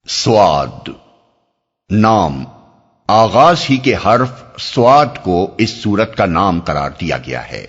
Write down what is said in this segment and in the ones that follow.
سواد نام آغاز ہی کے حرف سواد کو اس سورت کا نام قرار دیا گیا ہے۔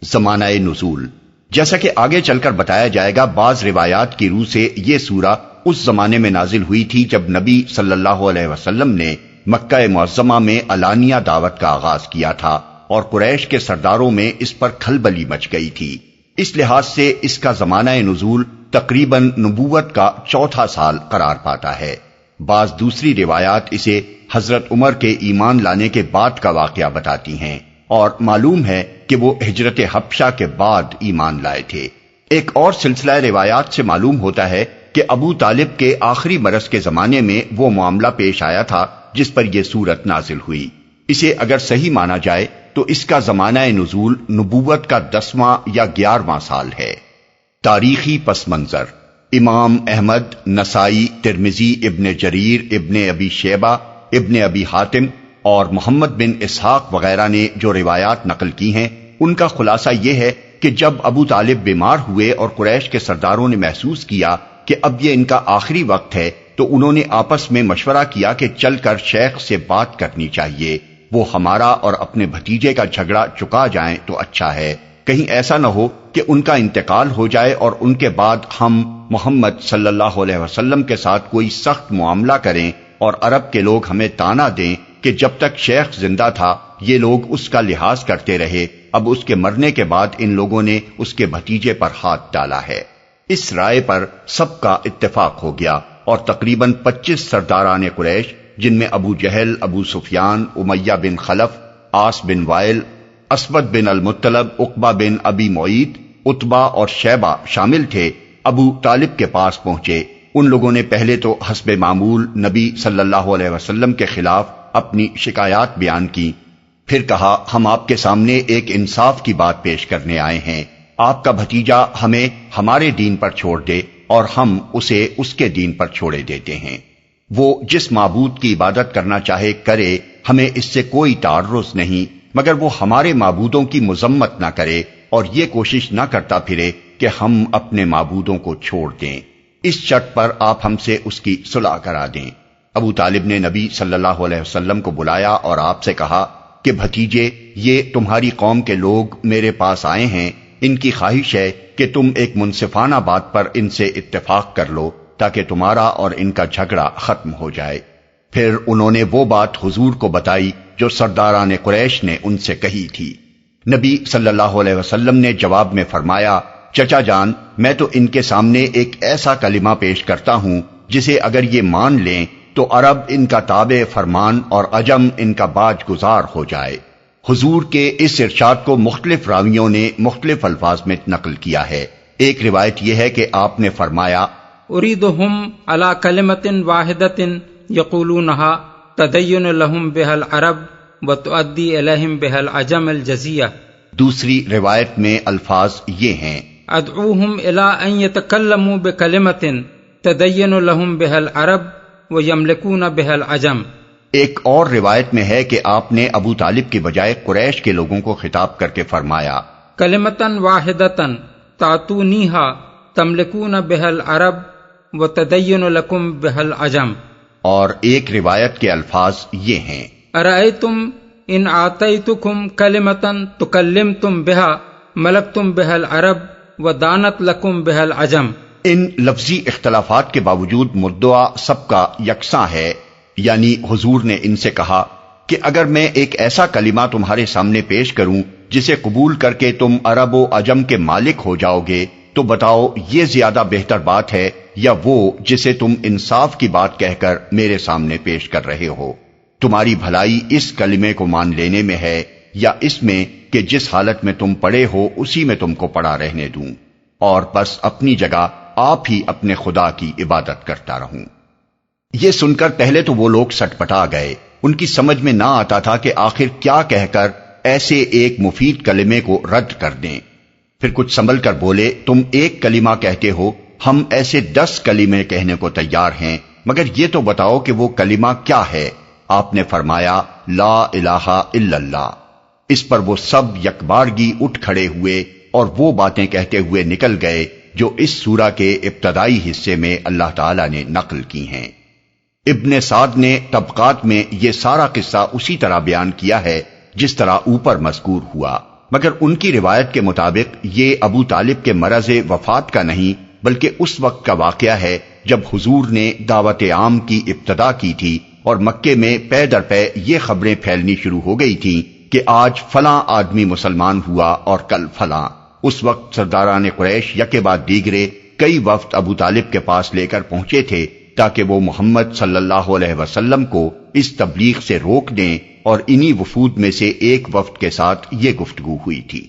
زمانہ نزول جیسا کہ آگے چل کر بتایا جائے گا، بعض روایات کی روح سے یہ سورہ اس زمانے میں نازل ہوئی تھی جب نبی صلی اللہ علیہ وسلم نے مکہ معظمہ میں علانیہ دعوت کا آغاز کیا تھا اور قریش کے سرداروں میں اس پر کھلبلی مچ گئی تھی۔ اس لحاظ سے اس کا زمانہ نزول تقریباً نبوت کا چوتھا سال قرار پاتا ہے۔ بعض دوسری روایات اسے حضرت عمر کے ایمان لانے کے بعد کا واقعہ بتاتی ہیں، اور معلوم ہے کہ وہ ہجرت حبشہ کے بعد ایمان لائے تھے۔ ایک اور سلسلہ روایات سے معلوم ہوتا ہے کہ ابو طالب کے آخری برس کے زمانے میں وہ معاملہ پیش آیا تھا جس پر یہ سورت نازل ہوئی۔ اسے اگر صحیح مانا جائے تو اس کا زمانہ نزول نبوت کا 10واں یا 11واں سال ہے۔ تاریخی پس منظر: امام احمد، نسائی، ترمذی، ابن جریر، ابن ابی شیبہ، ابن ابی حاتم اور محمد بن اسحاق وغیرہ نے جو روایات نقل کی ہیں ان کا خلاصہ یہ ہے کہ جب ابو طالب بیمار ہوئے اور قریش کے سرداروں نے محسوس کیا کہ اب یہ ان کا آخری وقت ہے تو انہوں نے آپس میں مشورہ کیا کہ چل کر شیخ سے بات کرنی چاہیے، وہ ہمارا اور اپنے بھتیجے کا جھگڑا چکا جائیں تو اچھا ہے، کہیں ایسا نہ ہو کہ ان کا انتقال ہو جائے اور ان کے بعد ہم محمد صلی اللہ علیہ وسلم کے ساتھ کوئی سخت معاملہ کریں اور عرب کے لوگ ہمیں طعنہ دیں کہ جب تک شیخ زندہ تھا یہ لوگ اس کا لحاظ کرتے رہے، اب اس کے مرنے کے بعد ان لوگوں نے اس کے بھتیجے پر ہاتھ ڈالا ہے۔ اس رائے پر سب کا اتفاق ہو گیا اور تقریباً 25 سرداران قریش، جن میں ابو جہل، ابو سفیان، امیہ بن خلف، عاص بن وائل، اسود بن المطلب، عقبہ بن ابی معیط، عتبہ اور شیبہ شامل تھے، ابو طالب کے پاس پہنچے۔ ان لوگوں نے پہلے تو حسب معمول نبی صلی اللہ علیہ وسلم کے خلاف اپنی شکایات بیان کی، پھر کہا ہم آپ کے سامنے ایک انصاف کی بات پیش کرنے آئے ہیں، آپ کا بھتیجا ہمیں ہمارے دین پر چھوڑ دے اور ہم اسے اس کے دین پر چھوڑے دیتے ہیں، وہ جس معبود کی عبادت کرنا چاہے کرے، ہمیں اس سے کوئی تعرض نہیں، مگر وہ ہمارے معبودوں کی مذمت نہ کرے اور یہ کوشش نہ کرتا پھرے کہ ہم اپنے معبودوں کو چھوڑ دیں، اس شرط پر آپ ہم سے اس کی صلح کرا دیں۔ ابو طالب نے نبی صلی اللہ علیہ وسلم کو بلایا اور آپ سے کہا کہ بھتیجے، یہ تمہاری قوم کے لوگ میرے پاس آئے ہیں، ان کی خواہش ہے کہ تم ایک منصفانہ بات پر ان سے اتفاق کر لو تاکہ تمہارا اور ان کا جھگڑا ختم ہو جائے۔ پھر انہوں نے وہ بات حضور کو بتائی جو سرداران قریش نے ان سے کہی تھی۔ نبی صلی اللہ علیہ وسلم نے جواب میں فرمایا، چچا جان، میں تو ان کے سامنے ایک ایسا کلمہ پیش کرتا ہوں جسے اگر یہ مان لیں تو عرب ان کا تابع فرمان اور عجم ان کا باج گزار ہو جائے۔ حضور کے اس ارشاد کو مختلف راویوں نے مختلف الفاظ میں نقل کیا ہے۔ ایک روایت یہ ہے کہ آپ نے فرمایا، اریدہم علی کلمۃ واحدۃ یقولونہا تدین لہم بہا العرب وتؤدی الیہم بہا العجم الجزیہ۔ دوسری روایت میں الفاظ یہ ہیں، ادعوہم الی ان یتکلموا بکلمۃ تدین لہم بہا العرب ویملکون بہا العجم۔ ایک اور روایت میں ہے کہ آپ نے ابو طالب کے بجائے قریش کے لوگوں کو خطاب کر کے فرمایا، کلمۃ واحدۃ تعطونیہا تملکون بہا العرب وتدین لکم بہا العجم۔ اور ایک روایت کے الفاظ یہ ہیں، ارأیتم ان آتیتکم کلمۃ تکلمتم بہا ملکتم بہا العرب ودانت لکم بہا العجم۔ ان لفظی اختلافات کے باوجود مدعا سب کا یکساں ہے، یعنی حضور نے ان سے کہا کہ اگر میں ایک ایسا کلمہ تمہارے سامنے پیش کروں جسے قبول کر کے تم عرب و عجم کے مالک ہو جاؤ گے تو بتاؤ یہ زیادہ بہتر بات ہے یا وہ جسے تم انصاف کی بات کہہ کر میرے سامنے پیش کر رہے ہو؟ تمہاری بھلائی اس کلمے کو مان لینے میں ہے یا اس میں کہ جس حالت میں تم پڑے ہو اسی میں تم کو پڑا رہنے دوں، اور بس اپنی جگہ آپ ہی اپنے خدا کی عبادت کرتا رہوں۔ یہ سن کر پہلے تو وہ لوگ سٹپٹا گئے، ان کی سمجھ میں نہ آتا تھا کہ آخر کیا کہہ کر ایسے ایک مفید کلمے کو رد کر دیں۔ پھر کچھ سنبھل کر بولے، تم ایک کلمہ کہتے ہو، ہم ایسے 10 کلمے کہنے کو تیار ہیں، مگر یہ تو بتاؤ کہ وہ کلمہ کیا ہے؟ آپ نے فرمایا، لا الہ الا اللہ۔ اس پر وہ سب یکبارگی اٹھ کھڑے ہوئے اور وہ باتیں کہتے ہوئے نکل گئے جو اس سورہ کے ابتدائی حصے میں اللہ تعالیٰ نے نقل کی ہیں۔ ابن سعد نے طبقات میں یہ سارا قصہ اسی طرح بیان کیا ہے جس طرح اوپر مذکور ہوا، مگر ان کی روایت کے مطابق یہ ابو طالب کے مرض وفات کا نہیں بلکہ اس وقت کا واقعہ ہے جب حضور نے دعوت عام کی ابتدا کی تھی اور مکے میں پے در پے یہ خبریں پھیلنی شروع ہو گئی تھیں کہ آج فلاں آدمی مسلمان ہوا اور کل فلاں۔ اس وقت سرداران قریش یکے بعد دیگرے کئی وفد ابو طالب کے پاس لے کر پہنچے تھے تاکہ وہ محمد صلی اللہ علیہ وسلم کو اس تبلیغ سے روک دیں، اور انہی وفود میں سے ایک وفد کے ساتھ یہ گفتگو ہوئی تھی۔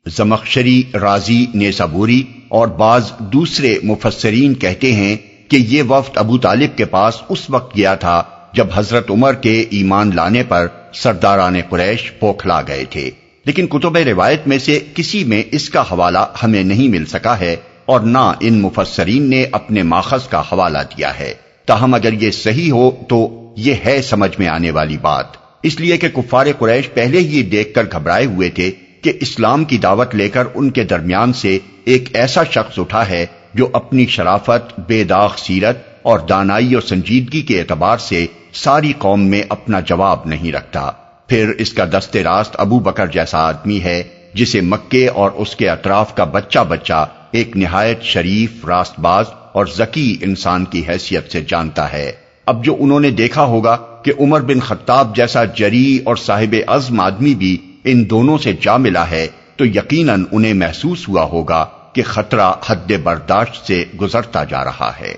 زمخشری، رازی، نیسابوری اور بعض دوسرے مفسرین کہتے ہیں کہ یہ وفد ابو طالب کے پاس اس وقت گیا تھا جب حضرت عمر کے ایمان لانے پر سرداران قریش بوکھلا گئے تھے، لیکن کتب روایت میں سے کسی میں اس کا حوالہ ہمیں نہیں مل سکا ہے اور نہ ان مفسرین نے اپنے ماخذ کا حوالہ دیا ہے۔ تاہم اگر یہ صحیح ہو تو یہ ہے سمجھ میں آنے والی بات، اس لیے کہ کفار قریش پہلے ہی دیکھ کر گھبرائے ہوئے تھے کہ اسلام کی دعوت لے کر ان کے درمیان سے ایک ایسا شخص اٹھا ہے جو اپنی شرافت، بے داغ سیرت اور دانائی اور سنجیدگی کے اعتبار سے ساری قوم میں اپنا جواب نہیں رکھتا۔ پھر اس کا دست راست ابو بکر جیسا آدمی ہے جسے مکے اور اس کے اطراف کا بچہ بچہ ایک نہایت شریف، راست باز اور ذکی انسان کی حیثیت سے جانتا ہے۔ اب جو انہوں نے دیکھا ہوگا کہ عمر بن خطاب جیسا جری اور صاحب عزم آدمی بھی ان دونوں سے جا ملا ہے تو یقیناً انہیں محسوس ہوا ہوگا کہ خطرہ حد برداشت سے گزرتا جا رہا ہے۔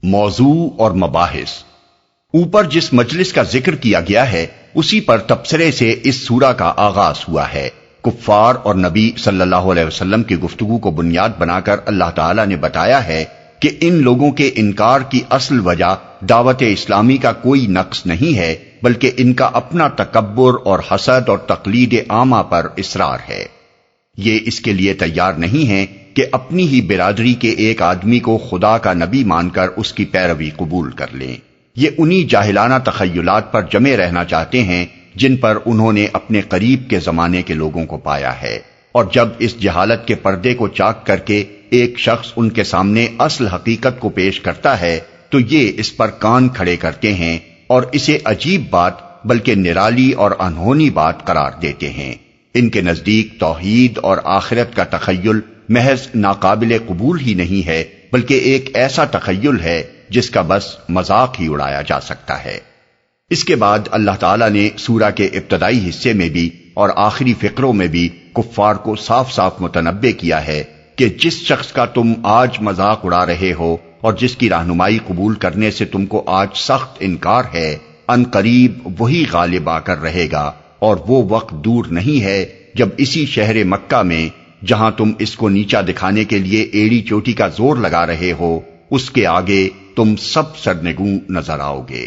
موضوع اور مباحث۔ اوپر جس مجلس کا ذکر کیا گیا ہے اسی پر تبصرے سے اس سورہ کا آغاز ہوا ہے۔ کفار اور نبی صلی اللہ علیہ وسلم کی گفتگو کو بنیاد بنا کر اللہ تعالیٰ نے بتایا ہے کہ ان لوگوں کے انکار کی اصل وجہ دعوت اسلامی کا کوئی نقص نہیں ہے بلکہ ان کا اپنا تکبر اور حسد اور تقلید عامہ پر اصرار ہے۔ یہ اس کے لیے تیار نہیں ہیں کہ اپنی ہی برادری کے ایک آدمی کو خدا کا نبی مان کر اس کی پیروی قبول کر لیں۔ یہ انہی جاہلانہ تخیلات پر جمے رہنا چاہتے ہیں جن پر انہوں نے اپنے قریب کے زمانے کے لوگوں کو پایا ہے، اور جب اس جہالت کے پردے کو چاک کر کے ایک شخص ان کے سامنے اصل حقیقت کو پیش کرتا ہے تو یہ اس پر کان کھڑے کرتے ہیں اور اسے عجیب بات بلکہ نرالی اور انہونی بات قرار دیتے ہیں۔ ان کے نزدیک توحید اور آخرت کا تخیل محض ناقابل قبول ہی نہیں ہے بلکہ ایک ایسا تخیل ہے جس کا بس مذاق ہی اڑایا جا سکتا ہے۔ اس کے بعد اللہ تعالیٰ نے سورہ کے ابتدائی حصے میں بھی اور آخری فقروں میں بھی کفار کو صاف صاف متنبع کیا ہے کہ جس شخص کا تم آج مذاق اڑا رہے ہو اور جس کی رہنمائی قبول کرنے سے تم کو آج سخت انکار ہے، ان قریب وہی غالب آ کر رہے گا، اور وہ وقت دور نہیں ہے جب اسی شہر مکہ میں جہاں تم اس کو نیچا دکھانے کے لیے ایڑی چوٹی کا زور لگا رہے ہو، اس کے آگے تم سب سرنگوں نظر آؤ گے۔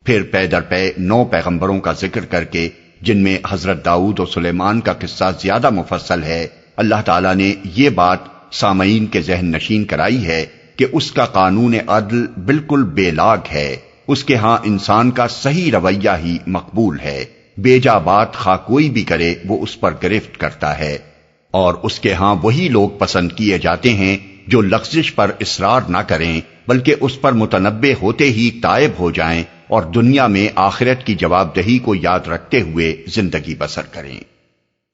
پھر پے در پے 9 پیغمبروں کا ذکر کر کے جن میں حضرت داؤد اور سلیمان کا قصہ زیادہ مفصل ہے، اللہ تعالیٰ نے یہ بات سامعین کے ذہن نشین کرائی ہے کہ اس کا قانون عدل بالکل بے لاگ ہے، اس کے ہاں انسان کا صحیح رویہ ہی مقبول ہے، بیجا بات خواہ کوئی بھی کرے وہ اس پر گرفت کرتا ہے، اور اس کے ہاں وہی لوگ پسند کیے جاتے ہیں جو لغزش پر اصرار نہ کریں بلکہ اس پر متنبع ہوتے ہی تائب ہو جائیں اور دنیا میں آخرت کی جواب دہی کو یاد رکھتے ہوئے زندگی بسر کریں۔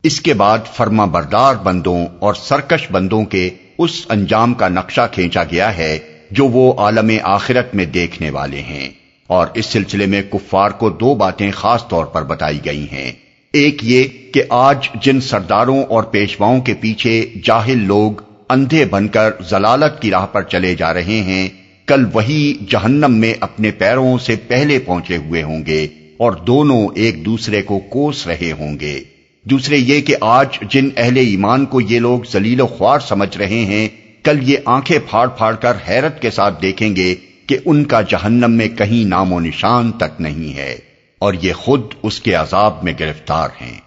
اس کے بعد فرما بردار بندوں اور سرکش بندوں کے اس انجام کا نقشہ کھینچا گیا ہے جو وہ عالم آخرت میں دیکھنے والے ہیں، اور اس سلسلے میں کفار کو 2 باتیں خاص طور پر بتائی گئی ہیں۔ ایک یہ کہ آج جن سرداروں اور پیشواؤں کے پیچھے جاہل لوگ اندھے بن کر ضلالت کی راہ پر چلے جا رہے ہیں، کل وہی جہنم میں اپنے پیروں سے پہلے پہنچے ہوئے ہوں گے اور دونوں ایک دوسرے کو کوس رہے ہوں گے۔ دوسرے یہ کہ آج جن اہل ایمان کو یہ لوگ ذلیل و خوار سمجھ رہے ہیں، کل یہ آنکھیں پھاڑ پھاڑ کر حیرت کے ساتھ دیکھیں گے کہ ان کا جہنم میں کہیں نام و نشان تک نہیں ہے، اور یہ خود اس کے عذاب میں گرفتار ہیں۔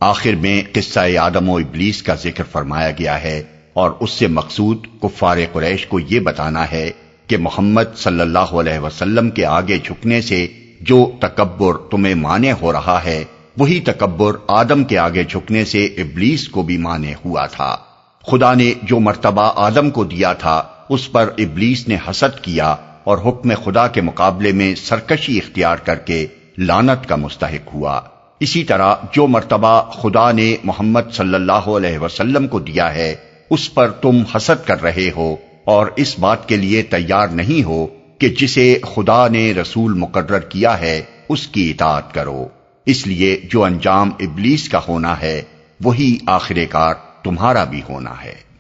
آخر میں قصہ آدم و ابلیس کا ذکر فرمایا گیا ہے، اور اس سے مقصود کفار قریش کو یہ بتانا ہے کہ محمد صلی اللہ علیہ وسلم کے آگے جھکنے سے جو تکبر تمہیں مانع ہو رہا ہے، وہی تکبر آدم کے آگے جھکنے سے ابلیس کو بھی مانع ہوا تھا۔ خدا نے جو مرتبہ آدم کو دیا تھا اس پر ابلیس نے حسد کیا اور حکم خدا کے مقابلے میں سرکشی اختیار کر کے لعنت کا مستحق ہوا۔ اسی طرح جو مرتبہ خدا نے محمد صلی اللہ علیہ وسلم کو دیا ہے اس پر تم حسد کر رہے ہو اور اس بات کے لیے تیار نہیں ہو کہ جسے خدا نے رسول مقرر کیا ہے اس کی اطاعت کرو۔ اس لیے جو انجام ابلیس کا ہونا ہے وہی آخر کار تمہارا بھی ہونا ہے۔